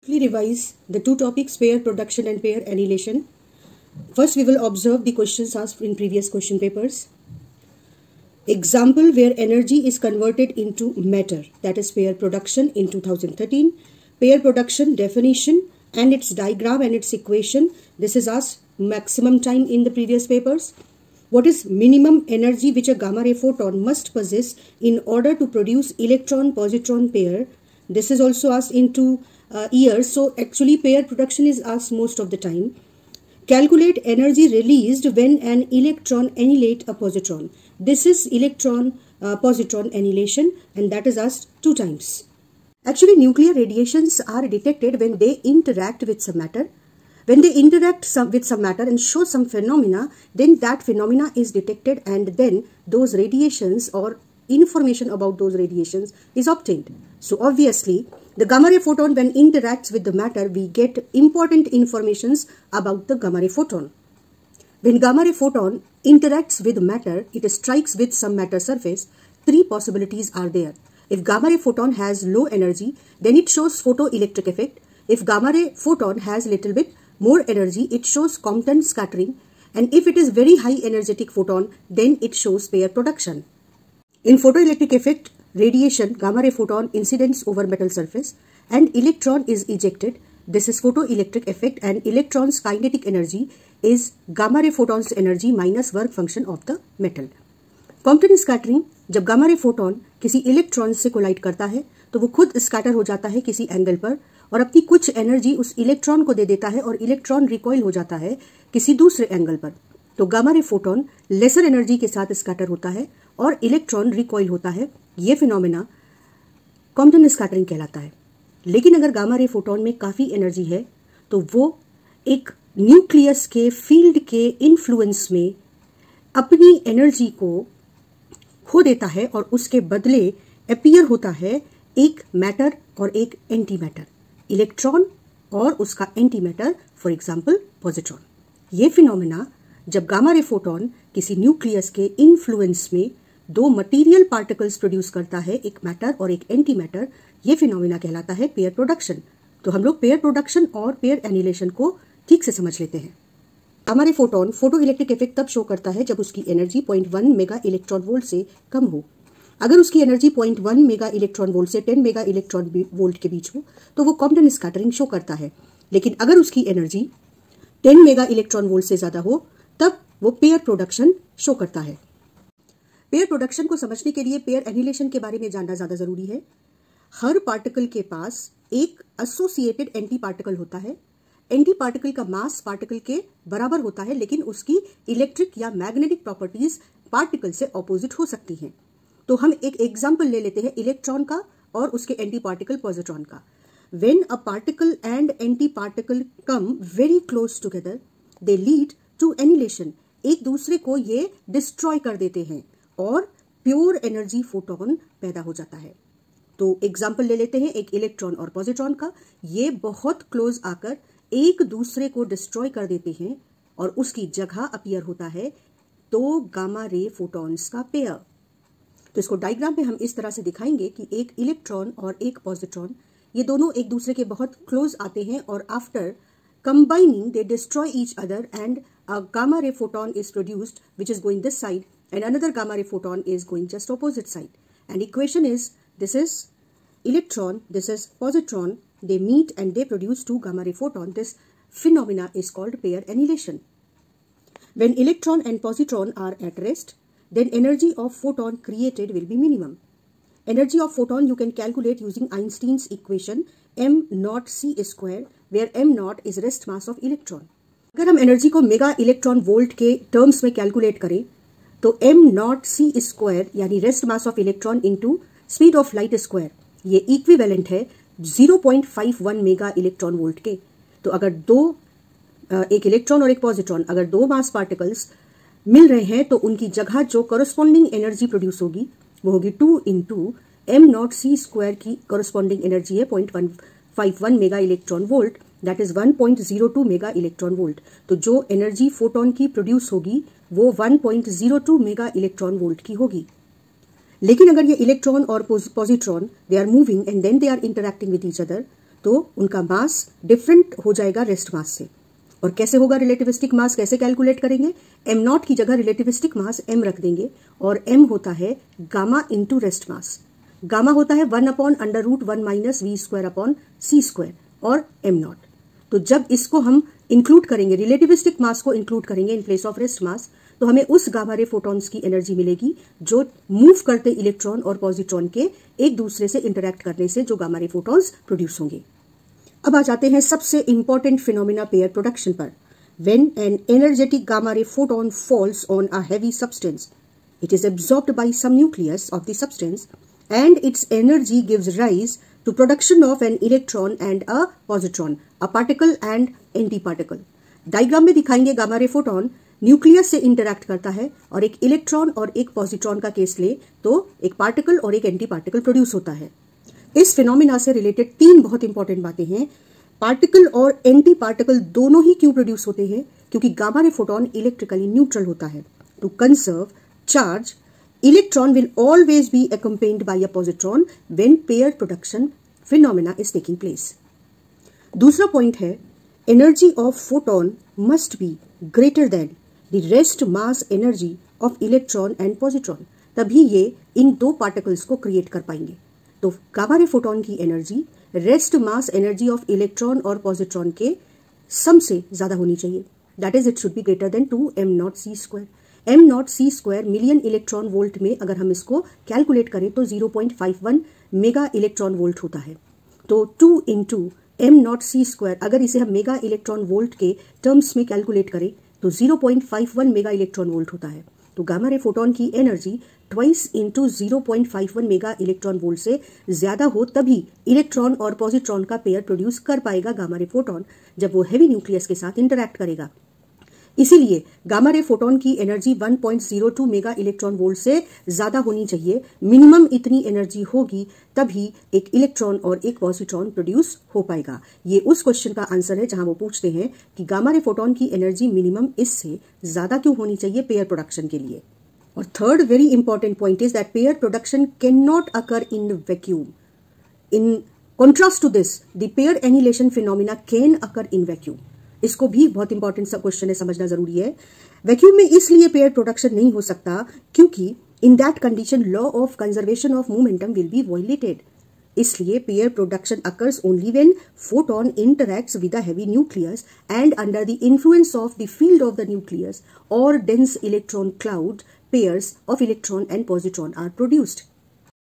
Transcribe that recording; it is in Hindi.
Quickly revise the two topics, pair production and pair annihilation. First, we will observe the questions asked in previous question papers. Example where energy is converted into matter, that is pair production in 2013. Pair production definition and its diagram and its equation. This is asked maximum time in the previous papers. What is minimum energy which a gamma ray photon must possess in order to produce electron-positron pair? This is also asked in 2 years. So actually pair production is asked most of the time. Calculate energy released when an electron annihilate a positron. This is electron-positron annihilation and that is asked 2 times. Actually nuclear radiations are detected when they interact with some matter. When they interact with some matter and show some phenomena, then that phenomena is detected and then those radiations or information about those radiations is obtained. So obviously, the gamma ray photon when interacts with the matter, we get important informations about the gamma ray photon. When gamma ray photon interacts with matter, it strikes with some matter surface. 3 possibilities are there. If gamma ray photon has low energy, then it shows photoelectric effect. If gamma ray photon has little bit more energy, it shows Compton scattering, and if it is very high energetic photon, then it shows pair production. In photoelectric effect, radiation, gamma ray photon incidents over metal surface and electron is ejected. This is photoelectric effect and electron's kinetic energy is gamma ray photon's energy minus work function of the metal. Compton scattering, जब gamma ray photon किसी इलेक्ट्रॉन से कोलाइड करता है तो वो खुद स्कैटर हो जाता है किसी एंगल पर और अपनी कुछ एनर्जी उस इलेक्ट्रॉन को दे देता है और इलेक्ट्रॉन रिकॉइल हो जाता है किसी दूसरे एंगल पर. तो gamma ray photon laser energy के साथ स्कैटर होता है और इलेक्ट्रॉन रिकॉइल होता है. ये फिनोमेना कॉम्पटन स्कैटरिंग कहलाता है. लेकिन अगर गामा रे फोटोन में काफी एनर्जी है तो वो एक न्यूक्लियस के फील्ड के इन्फ्लुएंस में अपनी एनर्जी को खो देता है और उसके बदले अपीयर होता है एक मैटर और एक एंटी मैटर, इलेक्ट्रॉन और उसका anti matter, for example positron. ये फिनोमेना जब गामा रे फोटोन किसी न्यूक्लियस के इन्फ्लुएंस में 2 मटेरियल पार्टिकल्स प्रोड्यूस करता है, एक मैटर और एक एंटी मैटर, ये फिनोमेना कहलाता है पेयर प्रोडक्शन. तो हम लोग पेयर प्रोडक्शन और पेयर एनिहिलेशन को ठीक से समझ लेते हैं. Gamma ray photon photo electric effect तब शो करता है जब उसकी एनर्जी 0.1 मेगा इलेक्ट्रॉन वोल्ट से कम हो. अगर उसकी एनर्जी 0.1 मेगा इलेक्ट्रॉन वोल्ट से 10 मेगा इलेक्ट्रॉन वोल्ट के बीच हो तो वो कॉम्पटन स्कैटरिंग शो करता है. लेकिन अगर उसकी एनर्जी 10 मेगा इलेक्ट्रॉन वोल्ट से ज्यादा हो तब वो पेयर प्रोडक्शन शो करता है. पेयर प्रोडक्शन को समझने के लिए पेयर एनिहिलेशन के बारे में जानना ज्यादा जरूरी है. हर पार्टिकल के पास एक एसोसिएटेड एंटी पार्टिकल होता है. एंटी पार्टिकल का मास पार्टिकल के बराबर होता है लेकिन उसकी इलेक्ट्रिक या मैग्नेटिक प्रॉपर्टीज पार्टिकल से ऑपोजिट हो सकती हैं. तो हम एक एग्जाम्पल ले लेते हैं इलेक्ट्रॉन का और उसके एंटी पार्टिकल पॉजिट्रॉन का. When a particle and anti particle come very close together they lead to annihilation. एक दूसरे को ये डिस्ट्रॉय कर देते हैं और प्योर एनर्जी फोटोन पैदा हो जाता है. तो एग्जाम्पल ले लेते हैं एक इलेक्ट्रॉन और पॉजिट्रॉन का. ये बहुत क्लोज आकर एक दूसरे को डिस्ट्रॉय कर देते हैं और उसकी जगह अपीयर होता है 2 गामा रे फोटॉन्स का पेयर. तो इसको डायग्राम में हम इस तरह से दिखाएंगे कि एक इलेक्ट्रॉन और एक पॉजिट्रॉन ये दोनों एक दूसरे के बहुत क्लोज आते हैं और after combining they destroy each other and a gamma ray photon is produced which is going this side and another gamma ray photon is going just opposite side. And equation is this is electron, this is positron, they meet and they produce 2 gamma ray photon. This phenomena is called pair annihilation. When electron and positron are at rest, then energy of photon created will be minimum. Energy of photon you can calculate using Einstein's equation m naught c square, where m naught is rest mass of electron. अगर हम एनर्जी को मेगा इलेक्ट्रॉन वोल्ट के टर्म्स में कैलकुलेट करें तो m naught c स्क्वायर यानी rest mass of electron into speed of light square ये इक्विवेलेंट है 0.51 मेगा इलेक्ट्रॉन वोल्ट के. तो अगर एक इलेक्ट्रॉन और एक पॉजिट्रॉन अगर 2 मास पार्टिकल्स मिल रहे हैं तो उनकी जगह जो करस्पॉन्डिंग एनर्जी प्रोड्यूस होगी वो होगी 2 into m naught c square की करस्पॉन्डिंग एनर्जी है 0.151 mega electron volt, that is 1.02 mega electron volt. तो जो एनर्जी फोटोन की प्रोड्यूस होगी वो 1.02 मेगा इलेक्ट्रॉन वोल्ट की होगी. लेकिन अगर ये इलेक्ट्रॉन और positron they are moving and then they are interacting with each other तो उनका मास डिफरेंट हो जाएगा रेस्ट मास से। और कैसे होगा रिलेटिविस्टिक मास, कैसे कैलकुलेट करेंगे? m नॉट की जगह रिलेटिविस्टिक मास m रख देंगे और m होता है gamma into rest mass. Gamma होता है 1/√1 माइनस v²/c² और m नॉट। तो जब इसको हम इंक्लूड करेंगे, रिलेटिविस्टिक मास को इंक्लूड करेंगे in place of rest mass, तो हमें उस गामा रे फोटॉन्स की एनर्जी मिलेगी जो मूव करते इलेक्ट्रॉन और पॉजिट्रॉन के एक दूसरे से इंटरैक्ट करने से जो गामा रे फोटॉन्स प्रोड्यूस होंगे। अब आ जाते हैं सबसे इंपॉर्टेंट फिनोमिना पेयर प्रोडक्शन पर। When an energetic gamma ray photon falls on a heavy substance, it is absorbed by some nucleus of the substance and its energy gives rise to production of an electron and a positron, a particle and antiparticle. Diagram में दिखाएंगे गामा रे फोटॉन न्यूक्लियस से इंटरैक्ट करता है और एक इलेक्ट्रॉन और एक पॉजिट्रॉन का केस ले तो एक पार्टिकल और एक एंटी पार्टिकल प्रोड्यूस होता है। इस फिनोमिना से रिलेटेड 3 बहुत इंपॉर्टेंट बातें हैं। पार्टिकल और एंटी पार्टिकल दोनों ही क्यों प्रोड्यूस होते हैं? क्योंकि gamma ray photon electrically neutral होता है। To conserve charge, electron will always be accompanied by a positron when pair production phenomena is taking place. दूसरा पॉइंट है energy of photon must be greater than the rest mass energy of electron and positron. तभी ये इन दो पार्टिकल्स को क्रिएट कर पाएंगे। तो गामा रे फोटॉन की energy rest mass energy of electron और पॉजिट्रॉन के सम से ज्यादा होनी चाहिए। That is it should be greater than 2m0c²। m0c² million electron volt में अगर हम इसको कैलकुलेट करें तो 0.51 मेगा इलेक्ट्रॉन वोल्ट होता है। तो 2 इंटू m0c² अगर इसे हम मेगा इलेक्ट्रॉन वोल्ट के टर्म्स में कैलकुलेट करें तो 0.51 मेगा इलेक्ट्रॉन वोल्ट होता है। तो गामा रे फोटॉन की energy twice into 0.51 mega electron volt से ज्यादा हो तभी इलेक्ट्रॉन और पॉजिट्रॉन का पेयर प्रोड्यूस कर पाएगा गामा रे फोटॉन जब वो हैवी न्यूक्लियस के साथ इंटरैक्ट करेगा। इसीलिए गामा रे फोटॉन की एनर्जी 1.02 मेगा इलेक्ट्रॉन वोल्ट से ज्यादा होनी चाहिए। मिनिमम इतनी एनर्जी होगी तभी एक इलेक्ट्रॉन और एक पॉजिट्रॉन प्रोड्यूस हो पाएगा। ये उस क्वेश्चन का आंसर है जहां वो पूछते हैं कि गामा रे फोटॉन की एनर्जी मिनिमम इससे ज्यादा क्यों होनी चाहिए पेयर प्रोडक्शन के लिए। और third very important point is that pair production cannot occur in vacuum. In contrast to this the pair annihilation phenomena can occur in vacuum. इसको भी बहुत इंपॉर्टेंट सा क्वेश्चन है, समझना जरूरी है। वैक्यूम में इसलिए पेयर प्रोडक्शन नहीं हो सकता क्योंकि in that condition law of conservation of momentum will be violated. इसलिए pair production occurs only when photon interacts with a heavy nucleus and under the influence of the field of the nucleus और dense electron cloud, pairs of electron and positron are produced.